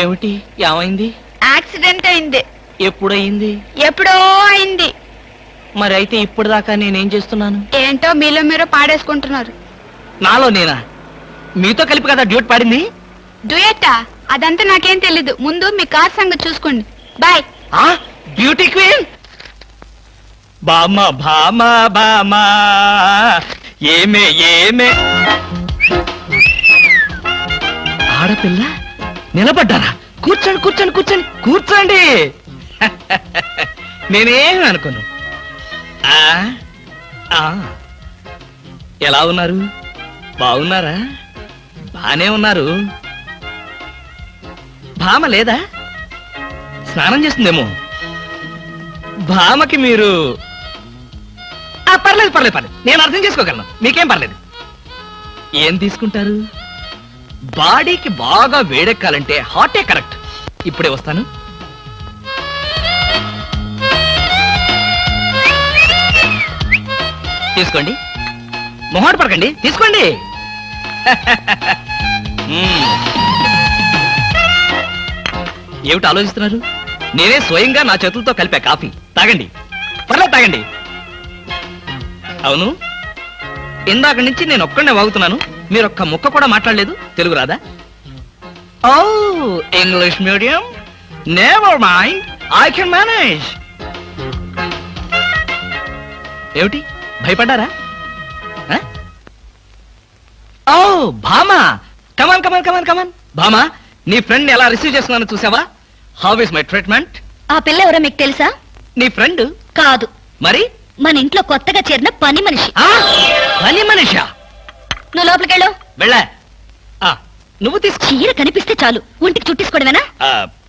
ఏమిటి? ఏమైంది? యాక్సిడెంట్ అయింది. ఎప్పుడయింది? ఎప్పుడో అయింది. మరి అయితే ఇప్పుడు దాకా నేనేం చేస్తున్నాను? ఏంటో మీలో మీరు పాడేసుకుంటున్నారు. నాలో నేనా? మీతో కలిపి కదా డ్యూట్ పాడింది. డ్యూయట్టా? అదంతా నాకేం తెలీదు. ముందు మీ కార్ సంగతి చూసుకోండి. బాయ్. బ్యూటీ క్వీన్ బామా బామా బామా ఏమే ఏమే. ఆడపిల్ల నిలబడ్డారా? కూర్చోండి కూర్చోండి కూర్చోండి కూర్చోండి. నేనేమి అనుకోను. ఎలా ఉన్నారు? బాగున్నారా? బానే ఉన్నారు. భామ లేదా? స్నానం చేస్తుందేమో. భామకి మీరు పర్లేదు పర్లేదు పర్లేదు, నేను అర్థం చేసుకోగలను. మీకేం పర్లేదు. ఏం తీసుకుంటారు? బాడీకి బాగా వేడెక్కాలంటే హాటే కరెక్ట్. ఇప్పుడే వస్తాను. తీసుకోండి, మొహాట పడకండి, తీసుకోండి. ఏమిటి ఆలోచిస్తున్నారు? నేనే స్వయంగా నా చేతులతో కలిపా కాఫీ. తాగండి, పర్లేదు తాగండి. అవును, ఇందాక నుంచి నేను ఒక్కడే వాగుతున్నాను. మీరు ఒక్క ముక్క కూడా మాట్లాడలేదు. తెలుగు రాదా? ఓ, English medium. Never mind, I can manage. ఏమిటి భయపడ్డారా? ఓ భామా, కమాన్ కమాన్ కమాన్ కమాన్. భామా, నీ ఫ్రెండ్ ఎలా రిసీవ్ చేస్తున్నానో చూసావా? How is my treatment? ఆ పిల్ల ఎవరో మీకు తెలుసా? నీ ఫ్రెండ్ కాదు. మరి? మన ఇంట్లో కొత్తగా చేరిన పని మనిషి. పని మనిషా? నువ్వు లోపలికెళ్ళు. వెళ్ళా. నువ్వు తీసు. చీర కనిపిస్తే చాలు ఒంటికి చుట్టేసుకోవడమేనా?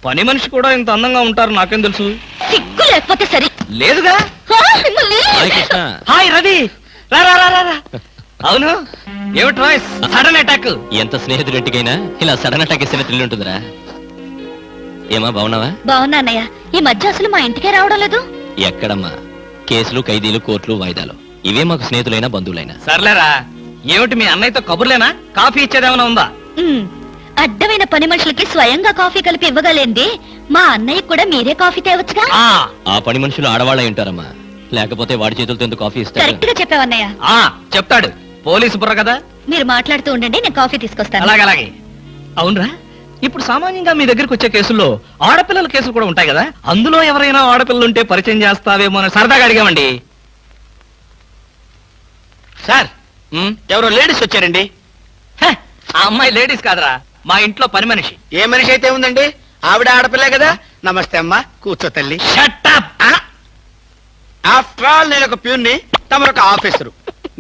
పని మనిషి కూడా ఇంత అందంగా ఉంటారు నాకేం తెలుసు. సిగ్గు లేకపోతే సరి. లేదుగా. హాయ్ రవి, రా రా రా రా. అవును, ఏమిటి వాయిస్? Sudden attack. ఎంత స్నేహితుడింటికైనా ఇలా సడన్ అటాక్ ఇస్తే థ్రిల్ ఉంటుందిరా. ఏమా బాగున్నావా? బాగున్నా అన్నయ్య. ఈ మధ్య అసలు మా ఇంటికే రావడం లేదు. ఎక్కడమ్మా? కేసులు, ఖైదీలు, కోర్టులు, వాయిదాలు, ఇవే మాకు స్నేహితులైనా బంధువులైనా. సర్లేరా. ఏమిటి మీ అన్నయ్యతో కబుర్లేనా? కాఫీ ఇచ్చేదేమైనా ఉందా? అడ్డమైన పని మనుషులకి స్వయంగా కాఫీ కలిపి ఇవ్వగలేంది మా అన్నయ్య కూడా మీరే కాఫీ తేవచ్చుగా. ఆ పని మనుషులు ఆడవాళ్ళ ఉంటారమ్మా, లేకపోతే వాడి చేతులతో ఎందుకు కాఫీ ఇస్తారు? కరెక్ట్ గా చెప్పావన్నయ్య. చెప్తాడు, పోలీసు బుర్ర కదా. మీరు మాట్లాడుతూ ఉండండి, నేను కాఫీ తీసుకొస్తాను. అలాగే అలాగే. అవునరా, ఇప్పుడు సామాన్యంగా మీ దగ్గరికి వచ్చే కేసుల్లో ఆడపిల్లల కేసులు కూడా ఉంటాయి కదా. అందులో ఎవరైనా ఆడపిల్లలు ఉంటే పరిచయం చేస్తావేమో అని సరదాగా అడిగామండి. సార్, ఎవరో లేడీస్ వచ్చారండి. ఆ అమ్మాయి లేడీస్ కాదురా, మా ఇంట్లో పని మనిషి. ఏ మనిషి అయితే ఉందండి, ఆవిడ ఆడపిల్లే కదా. నమస్తే అమ్మా, కూర్చో తల్లి. Shut up. ఆఫ్టర్ ఆల్ నేను ఒక ప్యూన్ని, తమరు ఒక ఆఫీసరు.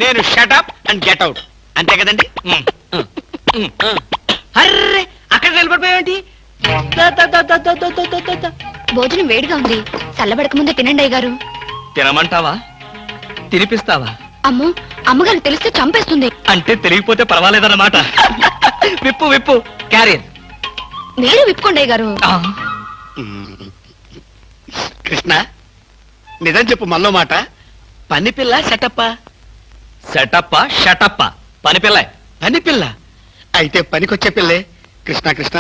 నేను shut up and get out, అంతే కదండి. అర్రే, అక్కడ నిలబడిపోయావేంటి? భోజనం వేడిగా ఉంది, చల్లబడక ముందే తినండి అయ్యగారు. తినమంటావా? తినిపిస్తావా? అమ్మో, అమ్మగారికి తెలిస్తే చంపేస్తుంది. అంటే తెలియకపోతే పర్వాలేదన్నమాట. విప్పు విప్పు, క్యారియర్. మీరు విప్పుకోండి అయ్యగారు. కృష్ణ, నిజం చెప్పు, మల్లో మాట. పని పిల్ల సెటప్పా? సెటప్పా షటప్పా? పని పిల్ల. పని పిల్ల అయితే పనికొచ్చే పిల్లే. కృష్ణ కృష్ణ,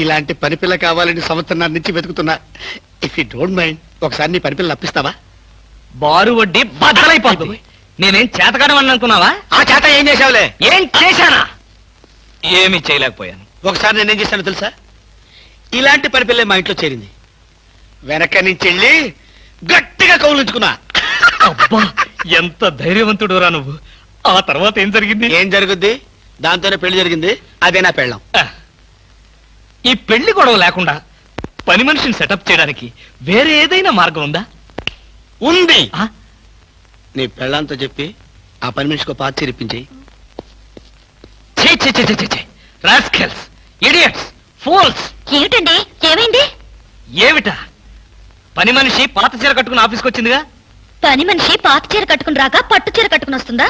ఇలాంటి పని పిల్ల కావాలని సంవత్సరం నుంచి వెతుకుతున్నా. ఇఫ్ యూ డోంట్ మైండ్, ఒకసారి నీ పని పిల్ల అప్పిస్తావా? బారు వడ్డీ బద్దలైపోతుంది. నేనేం చేతకాడమని అనుకున్నావా? ఆ చేత ఏం చేసావులే? ఏం చేశానా? ఏమీ చేయలేకపోయాను. ఒకసారి నేనేం చేశాను తెలుసా? ఇలాంటి పని పిల్లే మా ఇంట్లో చేరింది. వెనక నుంచి వెళ్ళి గట్టిగా కౌలించుకున్నా. అబ్బా, ఎంత ధైర్యవంతుడు రా నువ్వు. ఆ తర్వాత ఏం జరిగింది? ఏం జరుగుద్ది? దాంతోనే పెళ్లి జరిగింది. అదే నా పెళ్ళం. ఈ పెళ్లి గొడవ లేకుండా పని మనిషిని సెటప్ చేయడానికి వేరే ఏదైనా మార్గం ఉందా? ఉంది. నీ పెళ్ళంతో చెప్పి ఆ పని మనిషికి పాత చిరిపించి. Rascals, idiots, fools. ఏమిటండి, ఏమైంది? ఏమిటా? పని మనిషి పాత చీర కట్టుకుని ఆఫీస్కి వచ్చిందిగా. పని మనిషి పాత చీర కట్టుకుని రాక పట్టు చీర కట్టుకుని వస్తుందా?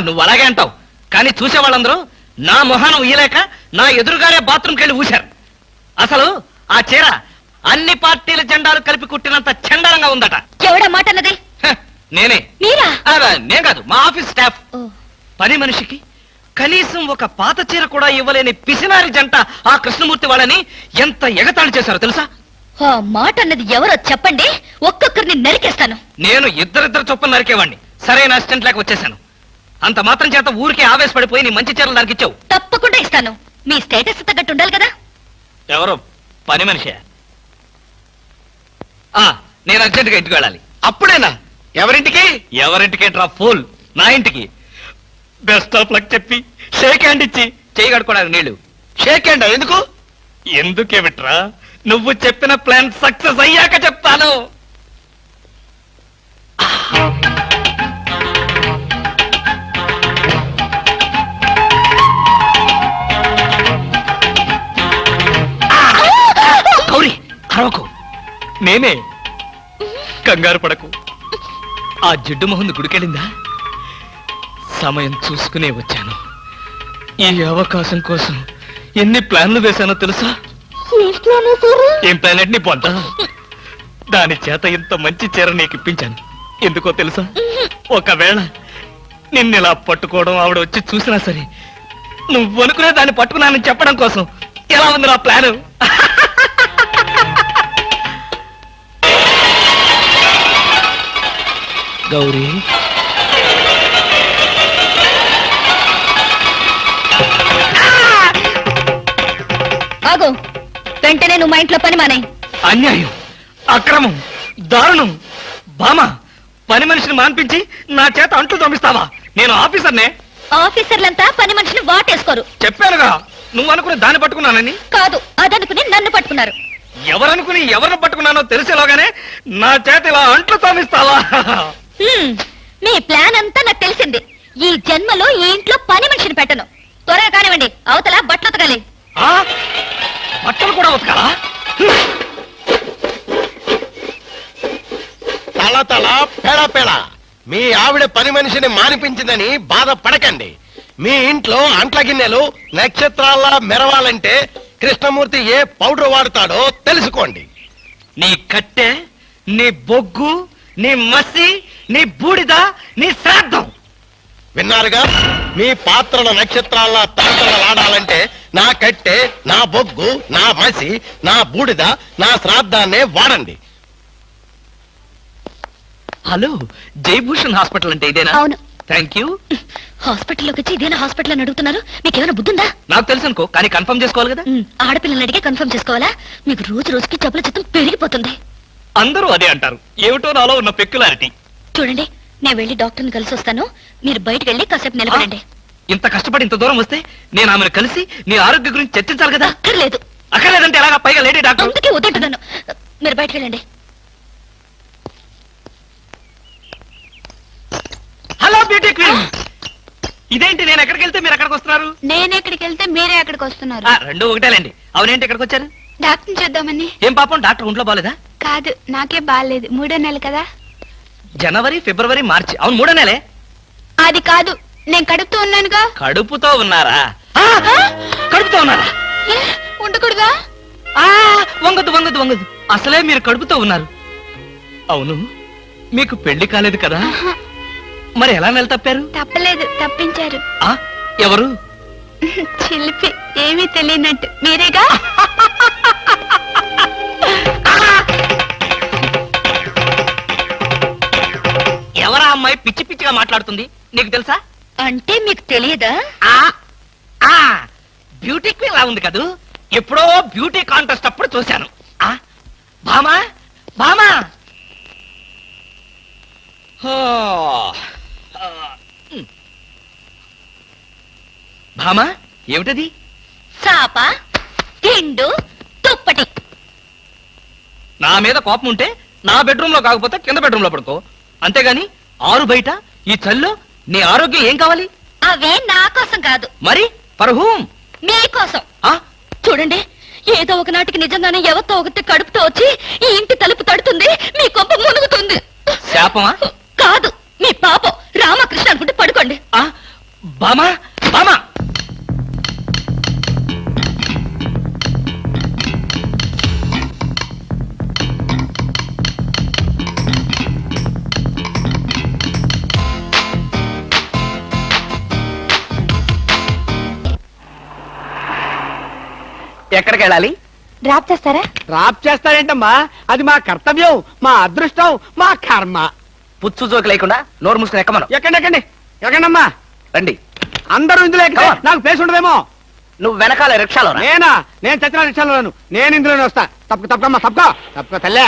నువ్వు అలాగే అంటావు, కానీ చూసే వాళ్ళందరూ నా మొహానం ఊయలేక నా ఎదురుగానే బాత్రూమ్కి వెళ్ళి ఊశారు. అసలు ఆ చీర అన్ని పార్టీల జెండాలు కలిపి కుట్టినంత చండాలంగా ఉందట. ఎవడా మాట అన్నది? నేనే. మీరా? నేను కాదు, మా ఆఫీస్ స్టాఫ్. పని మనిషికి కనీసం ఒక పాత చీర కూడా ఇవ్వలేని పిసినారి జంట ఆ కృష్ణమూర్తి వాళ్ళని ఎంత ఎగతాళి చేశారో తెలుసా? ఆ మాట అన్నది ఎవరో చెప్పండి, ఒక్కొక్కరిని నరికేస్తాను. నేను ఇద్దరిద్దరు చొప్పున నరికేవాడిని. సరైన అసిస్టెంట్ లేక వచ్చేసాను. అంత మాత్రం చేత ఊరికే ఆవేశపడిపోయి నీ మంచి చీరలు దానికి ఇచ్చావు. తప్పకుండా ఇస్తాను. మీ స్టేటస్ తగ్గట్టు ఉండాలి కదా. ఎవరో పని మనిషి. నేను అర్జెంటుగా ఇంటికి వెళ్ళాలి. అప్పుడేనా? ఎవరింటికి? ఎవరింటికి డ్రా ఫోల్? నా ఇంటికి. బెస్ట్ ఆఫ్ లక్ చెప్పి షేక్ హ్యాండ్ ఇచ్చి చేయి కడుకోవడానికి నీళ్లు. షేక్ హ్యాండ్ ఎందుకు? ఎందుకే బిట్రా, నువ్వు చెప్పిన ప్లాన్ సక్సెస్ అయ్యాక చెప్తాను. గౌరీ అరవకు, నేనే. కంగారు పడకు. ఆ జిడ్డు మొహంది గుడికెళ్ళిందా? సమయం చూసుకునే వచ్చాను. ఈ అవకాశం కోసం ఎన్ని ప్లాన్లు వేశానో తెలుసా? ఏం ప్లాన్ అంటే నీ పొంత? దాని చేత ఇంత మంచి చీర నీకు ఇప్పించాను. ఎందుకో తెలుసా? ఒకవేళ నిన్నిలా పట్టుకోవడం ఆవిడ వచ్చి చూసినా సరే, నువ్వు అనుకునే దాన్ని పట్టుకున్నానని చెప్పడం కోసం. ఎలా ఉంది నా ప్లాను? గౌరీ, ఆగు. వెంటనే నువ్వు మా ఇంట్లో పని మానే. అన్యాయం, అక్రమం, దారుణం. బామ, పని మనిషిని మాన్పించి నా చేత అంట్లు తోమిస్తావా? నేను ఆఫీసర్నే. ఆఫీసర్లంతా పని మనిషిని వాటేసుకోరు. చెప్పానుగా, నువ్వు అనుకుని దాన్ని పట్టుకున్నానని. కాదు, అదనుకుని నన్ను పట్టుకున్నారు. ఎవరనుకుని ఎవరిని పట్టుకున్నానో తెలిసేలోగానే నా చేత ఇలా అంట్లు తోమిస్తావా? మీ ప్లాన్ అంతా నాకు తెలిసింది. ఈ జన్మలో ఈ ఇంట్లో పని మనిషిని పెట్టను. త్వరగా కానివ్వండి, అవతల బట్టలు ఉతకాలి. బట్టలు కూడా ఉతకాలా? తల తల పెడ పెడ మీ ఆవిడ పని మనిషిని మానిపించిందని బాధపడకండి. మీ ఇంట్లో అంట్ల గిన్నెలు నక్షత్రాల్లా మెరవాలంటే కృష్ణమూర్తి ఏ పౌడర్ వాడతాడో తెలుసుకోండి. నీ కట్టె, నీ బొగ్గు, నీ మసి, నీ బూడిద, నీ శ్రాద్ధం. విన్నారుగా? మీ పాత్రల నక్షత్రాల్లా తలతలలాడాలంటే నా కట్టె, నా బొగ్గు, నా మసి, నా బూడిద, నా శ్రాద్ధాన్నే వాడండి. హలో, జయభూషణ్ హాస్పిటల్ అంటే ఇదేనా? అవును. Thank you. హాస్పిటల్లోకి వచ్చి ఇదేనా హాస్పిటల్ అని అడుగుతున్నారు? మీకేమైనా బుద్ధుందా? నాకు తెలుసు అనుకో, కానీ కన్ఫర్మ్ చేసుకోవాలి కదా. ఆడపిల్లలు అడిగే కన్ఫర్మ్ చేసుకోవాలా? మీకు రోజు రోజుకి జబ్బుల చిత్తం పెరిగిపోతుంది. అందరూ అదే అంటారు. ఏమిటో నాలో ఉన్న పెక్యులారిటీ. చూడండి, నేను వెళ్ళి డాక్టర్ని కలిసి వస్తాను. మీరు బయటకు వెళ్ళి కాసేపు నిలబడండి. ఇంత కష్టపడి ఇంత దూరం వస్తే నేను ఆమెను కలిసి నీ ఆరోగ్య గురించి చర్చించాలి కదా. అక్కర్లేదు. అక్కర్లేదంటే ఎలాగా? పైగా లేడీ డాక్టర్. అందుకే వద్దంటున్నాను. మీరు బయటకు వెళ్ళండి. Hello beauty queen. ఇదేంటి, నేను ఎక్కడికి వెళ్తే మీరు ఎక్కడికి వస్తున్నారు? నేను ఎక్కడికి వెళ్తే మీరే అక్కడికి వస్తున్నారు. రెండు ఒకటేలేండి. అవునేంటి ఎక్కడికి వచ్చారు? డాక్టర్ చూద్దామని. ఏం పాపం, డాక్టర్ ఒంట్లో బాలేదా? కాదు, నాకే బాగాలేదు. 3వ నెల కదా. జనవరి, ఫిబ్రవరి, మార్చి. అవును, 3వ నెలే. అది కాదు, నేను కడుపుతూ ఉన్నానుగా. కడుపుతో ఉన్నారా? కడుపుతో ఉన్నారా? ఏ, ఉండకూడదా? వంగదు వంగదు వంగదు. అసలే మీరు కడుపుతో ఉన్నారు. అవును, మీకు పెళ్లి కాలేదు కదా. మరి ఎలా నెల తప్పారు? తప్పలేదు, తప్పించారు. ఎవరు? చిలిపి, ఏమీ తెలియనట్టు. మీరేగా? ఎవరా అమ్మాయి పిచ్చి పిచ్చిగా మాట్లాడుతుంది? నీకు తెలుసా? అంటే మీకు తెలియదా? బ్యూటీ క్వీన్ లా ఉంది కదూ. ఎప్పుడో బ్యూటీ కాంటెస్ట్ అప్పుడు చూశాను. భామా, భామా. భామా, ఏమిటది? చాప, తిండు, దుప్పటి. నా మీద కోపం ఉంటే నా బెడ్రూమ్ లో కాకపోతే కింద బెడ్రూమ్ లో పడుకో. అంతేగాని ఆరు బయట ఈ చల్లో నీ ఆరోగ్యం ఏం కావాలి? అవే నా కోసం కాదు. మరి ఫర్ హూమ్? మీకోసం. చూడండి, ఏదో ఒకనాటికి నిజంగానే ఎవరితో ఒకటి కడుపుతో వచ్చి ఈ ఇంటి తలుపు తడుతుంది, మీ కొంప మునుగుతుంది. శాపమా? కాదు, మీ పాపం. రామకృష్ణ అనుకుంటే పడుకోండి. బామా, బామా. ఎక్కడికి వెళ్ళాలి? డ్రాప్ చేస్తారా? డ్రాప్ చేస్తారేంటమ్మా, అది మా కర్తవ్యం, మా అదృష్టం, మా కర్మ. పుచ్చు జోకి లేకుండా నోరు మూసుకుని ఎక్కమను. ఎక్కండి ఎక్కండమ్మా. రండి. అందరూ ఇందులో ఎక్కితే నాకు ప్లేస్ ఉండదేమో. నువ్వు వెనకాల రిక్షాలో రా. నేను చచ్చిన రిక్షాలోను, నేను ఇందులోనే వస్తా. తప్పకమ్మా, తప్పక తల్లే.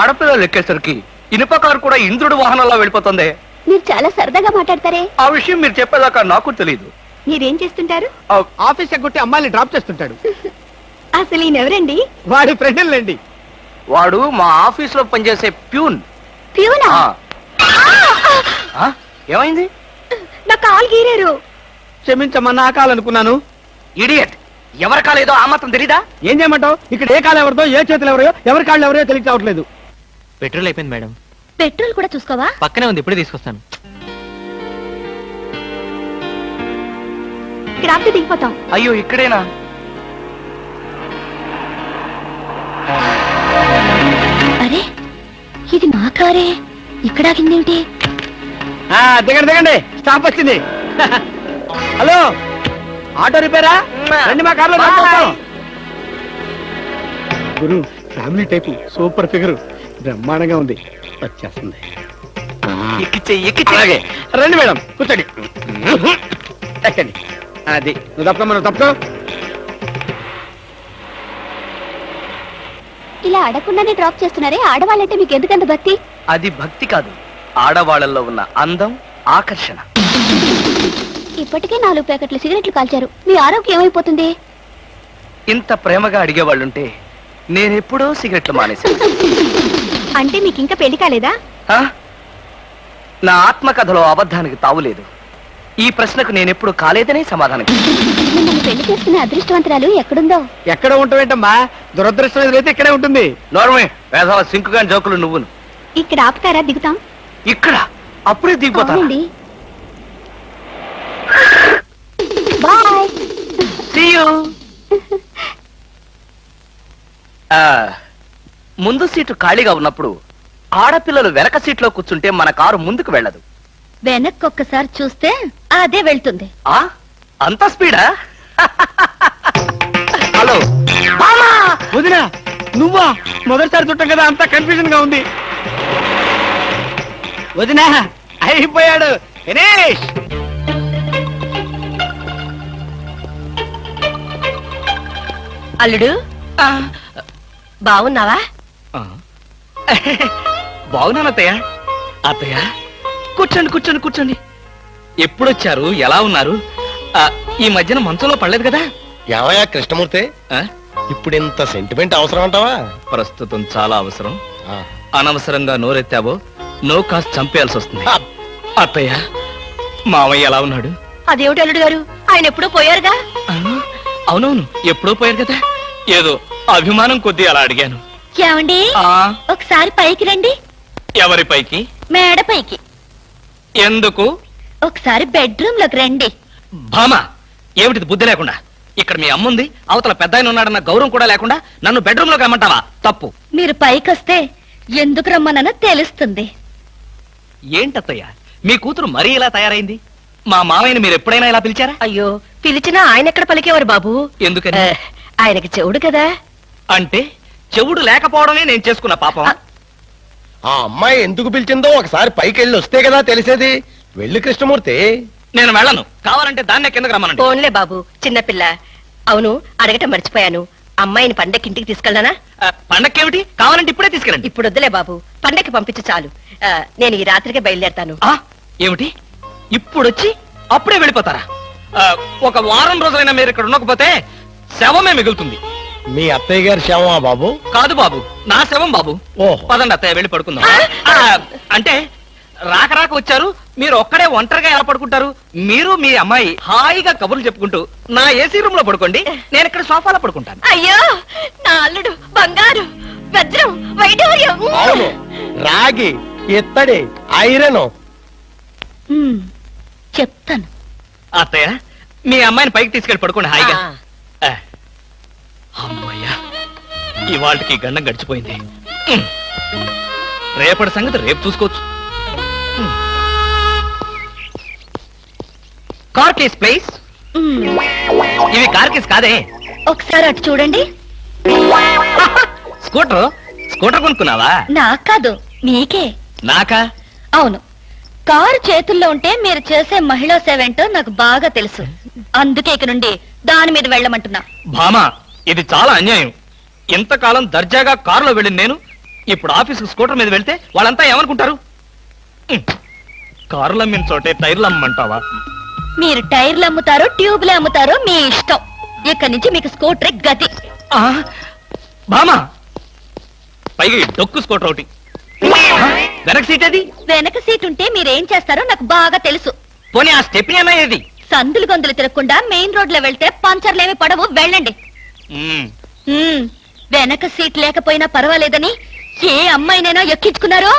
ఆడపిల్లలు ఎక్కేసరికి ఇనుప కారు కూడా ఇంద్రుడు వాహనంలో వెళ్ళిపోతుంది. మీరు చాలా సరదాగా మాట్లాడతారే. ఆ విషయం మీరు చెప్పేదాకా నాకు తెలియదు. మీరేం చేస్తుంటారు? ఆఫీస్ ఎగ్గొట్టి అమ్మాయిని డ్రాప్ చేస్తుంటాడు. అసలు ఈయనెవరండి? వాడి ఫ్రెండ్లండి. వాడు మా ఆఫీస్ లో పనిచేసే ప్యూన్. ప్యూనా? ఏమైంది? నా కాలు గీరారు. క్షమించమ్మా, నా కాలనుకున్నాను. ఇడియట్, ఎవరి కాలేదో ఆ మాత్రం తెలీదా? ఏం చేయమంటావు? ఇక్కడ ఏ కాలు ఎవరిదో, ఏ చేతులు ఎవరో, ఎవరి కాళ్ళు ఎవరో తెలియక రావట్లేదు. పెట్రోల్ అయిపోయింది మేడం. పెట్రోల్ కూడా చూసుకోవా? పక్కనే ఉంది, ఇప్పుడే తీసుకొస్తాను. ఇక్కడ ఆపితే దిగిపోతాం. అయ్యో, ఇక్కడేనా? అరే, ఇది మా కారే. ఇక్కడ ఆగిందేమిటి? దిగండి, స్టాప్ వచ్చింది. హలో, ఆటో రిపేరా? రండి, మా కార్లో డ్రాప్ చేస్తాం. గురు, ఫ్యామిలీ టైపు, సూపర్ ఫిగర్, బ్రహ్మాండంగా ఉంది. వచ్చేస్తుంది. అలాగే రండి మేడం, కూర్చోండి. ఎక్కండి. అది నువ్వు తప్పుకో. ఇలా అడగకుండానే డ్రాప్ చేస్తున్నారే, ఆడవాళ్ళంటే మీకు ఎందుకంత భక్తి? అది భక్తి కాదు, ఆడవాళ్ళల్లో ఉన్న అందం, ఆకర్షణ. ఇప్పటికే 4 ప్యాకెట్లు సిగరెట్లు కాల్చారు. మీ ఆరోగ్యం ఏమైపోతుంది? ఇంత ప్రేమగా అడిగేవాళ్ళుంటే నేనెప్పుడో సిగరెట్లు మానేశాను. అంటే మీకు ఇంకా పెళ్లి కాలేదా? ఆ? నా ఆత్మకథలో అబద్ధానికి తావులేదు. ఈ ప్రశ్నకు నేనెప్పుడు కాలేదనే సమాధానం. మిమ్మల్ని పెళ్లి చేసుకునే అదృష్టవంతరాలు ఎక్కడుందో. ఎక్కడ ఉంటావేంటమ్మా, దురదృష్టం ఎదురైతే ఇక్కడే ఉంటుంది. నోర్మే, వేసవ సింకుగా జోకులు నువ్వును. ఇక్కడ ఆపుతారా? దిగుతాం. ఇక్కడ అప్పుడే దిగిపోతా. అవునండి. బాయ్. See you. ముందు సీటు ఖాళీగా ఉన్నప్పుడు ఆడపిల్లలు వెనక సీట్లో కూర్చుంటే మన కారు ముందుకు వెళ్ళదు. వెనక్కి ఒక్కసారి చూస్తే అదే వెళ్తుంది. ఆ అంత స్పీడా? హలో వదినా, నువ్వా? మొదటిసారి చుట్టాం కదా, అంత కన్ఫ్యూజన్ గా ఉంది. వదినా, అయిపోయాడు, ఫినిష్. అల్లుడు, బాగున్నావా? బాగున్నాను అత్తయ్య. అత్తయ్య, కూర్చోండి. ఎప్పుడొచ్చారు? ఎలా ఉన్నారు? ఈ మధ్యన మంచంలో పడలేదు కదా? ఏమయ్యా కృష్ణమూర్తి, ఇప్పుడు ఇంత సెంటిమెంట్ అవసరం అంటావా? ప్రస్తుతం చాలా అవసరం. అనవసరంగా నోరెత్తావో నో కాస్త చంపేయాల్సి వస్తుంది. అత్తయ్య, మామయ్య ఎలా ఉన్నాడు? అదేమిటి అల్లుడు గారు, ఆయన ఎప్పుడూ పోయారుగా? అవునవును, ఎప్పుడో పోయారు కదా. ఏదో అభిమానం కొద్దీ అలా అడిగాను. ఏమండి, ఒకసారి పైకి రండి. ఎవరి పైకి? మేడ పైకి. ఎందుకు? ఒకసారి బెడ్రూమ్ లోకి రండి. భామా, ఏమిటిది బుద్ధి లేకుండా? ఇక్కడ మీ అమ్ముంది, అవతల పెద్ద ఆయన ఉన్నాడన్న గౌరవం కూడా లేకుండా నన్ను బెడ్రూమ్ లోకి రమ్మంటావా? తప్పు. మీరు పైకొస్తే ఎందుకు రమ్మనో తెలుస్తుంది. ఏంటత్తయ్య, మీ కూతురు మరీ ఇలా తయారైంది? మా మామయ్యని మీరు ఎప్పుడైనా ఇలా పిలిచారా? అయ్యో, పిలిచినా ఆయన ఎక్కడ పలికేవారు బాబు? ఎందుకని? ఆయనకి చెవుడు కదా. అంటే చెవుడు లేకపోవడమే నేను చేసుకున్న పాపం. ఆ అమ్మాయి ఎందుకు పిలిచిందో ఒకసారి పైకి వెళ్ళి వస్తే కదా తెలిసేది. వెళ్ళి కృష్ణమూర్తి. నేను వెళ్ళను. కావాలంటే దాన్నే కిందకు రమ్మనండి. ఫోన్లే బాబు, చిన్నపిల్ల. అవును, అడగటం మర్చిపోయాను. అమ్మాయిని పండక్కి ఇంటికి తీసుకెళ్ళనా? పండక్కేమిటి? కావాలంటే ఇప్పుడే తీసుకెళ్ళండి. ఇప్పుడు వద్దులే బాబు, పండక్కి పంపించు చాలు. నేను ఈ రాత్రికే బయలుదేరతాను. ఏమిటి? ఇప్పుడొచ్చి అప్పుడే వెళ్ళిపోతారా? ఒక వారం రోజులైనా మీరు ఇక్కడ ఉండకపోతే శవమే మిగులుతుంది. మీ అత్తయ్య గారి శవమా బాబు? కాదు బాబు, నా శవం బాబు. ఓహో. పదండి అత్తయ్య, వెళ్ళి పడుకుందాం. అంటే రాక వచ్చారు, మీరు ఒక్కడే ఒంటరిగా ఎలా పడుకుంటారు? మీరు మీ అమ్మాయి హాయిగా కబుర్లు చెప్పుకుంటూ నా ఏసీ రూమ్ లో పడుకోండి, నేను ఇక్కడ సోఫాలో పడుకుంటాను. అయ్యో, నా అల్లుడు బంగారు, వజ్రం, వైఢూర్యం. అవును, రాగి, ఇత్తడి, ఐరన్. చెప్తాను. అత్తయ్య, మీ అమ్మాయిని పైకి తీసుకెళ్ళి పడుకోండి హాయిగా. అమ్మయ్యా, ఇవాళకి గండం గడిచిపోయింది. రేపటి సంగతి రేపు చూసుకోవచ్చు. Car case please. ఇవి కార్ కేస్ కాదే. ఒకసారి అటు చూడండి. స్కూటర్ స్కూటర్ కొనుక్కున్నావా? నాకు కాదు, మీకే. నాకా? అవును, కారు చేతుల్లో ఉంటే మీరు చేసే మహిళా సేవ ఏంటో నాకు బాగా తెలుసు. అందుకే ఇక నుండి దాని మీద వెళ్ళమంటున్నా. భామా, ఇది చాలా అన్యాయం. ఇంతకాలం దర్జాగా కారులో వెళ్ళిన నేను ఇప్పుడు ఆఫీసు స్కూటర్ మీద వెళ్తే వాళ్ళంతా ఏమనుకుంటారు? కారులు అమ్మిన చోటే టైర్లు అమ్మంటావా? మీరు టైర్లు అమ్ముతారో ట్యూబ్లు అమ్ముతారో మీ ఇష్టం. ఇక్కడి నుంచి మీకు స్కూటర్ గతి. ఆ, భామా, పైగా ఈ డొక్కు స్కూటర్ ఒకటి. వెనక సీట్ అది. వెనక సీట్ ఉంటే మీరేం చేస్తారో నాకు బాగా తెలుసు. పోనీ ఆ స్టెప్ని అన్నది. సందులు గొంతులు తిరగకుండా మెయిన్ రోడ్ లో వెళ్తే పంచర్లేమి పడవు, వెళ్ళండి. వెనక సీట్ లేకపోయినా పర్వాలేదని ఏ అమ్మాయినైనా ఎక్కించుకున్నారో